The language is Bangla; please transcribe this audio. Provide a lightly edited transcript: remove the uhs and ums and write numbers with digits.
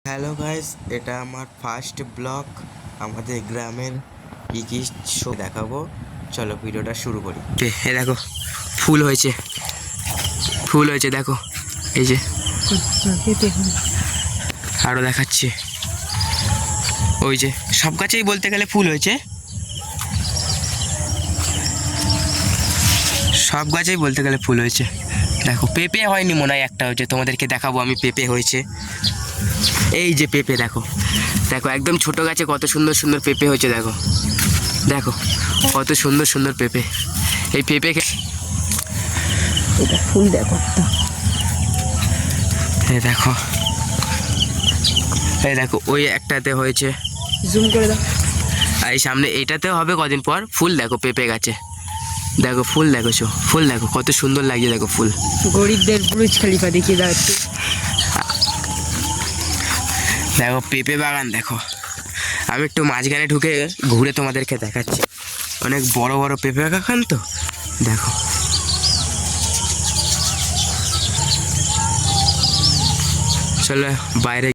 হ্যালো গাইস, এটা আমার ফার্স্ট ব্লগ। আমাদের গ্রামের কি শো দেখাবো। চলো ভিডিওটা শুরু করি। এ দেখো ফুল হয়েছে, ফুল হয়েছে দেখো, এই যে আরো দেখাচ্ছি। ওই যে সব গাছেই বলতে গেলে ফুল হয়েছে, সব গাছেই বলতে গেলে ফুল হয়েছে। দেখো পেঁপে হয়নি মনে হয়, একটা হয়েছে, তোমাদেরকে দেখাবো আমি। পেঁপে হয়েছে, এই যে পেঁপে দেখো, দেখো একদম ছোট গাছে কত সুন্দর সুন্দর পেঁপে হয়েছে। দেখো দেখো কত সুন্দর সুন্দর পেঁপে। এই পেঁপে এটা ফুল দেখো, এই দেখো, এই দেখো ওই একটাতে হয়েছে, জুম করে দাও। আর এই সামনে এইটাতেও হবে কদিন পর। ফুল দেখো পেঁপে গাছে, দেখো ফুল দেখেছো, ফুল দেখো কত সুন্দর লাগছে। দেখো ফুল, গরিবদের বুরুজ খলিফা দেখিয়ে দাও একটু। দেখো পেঁপে বাগান দেখো। আমি একটু মাঝখানে ঢুকে ঘুরে তোমাদেরকে দেখাচ্ছি। অনেক বড় বড় পেঁপে বাগান তো, দেখো। চলো বাইরে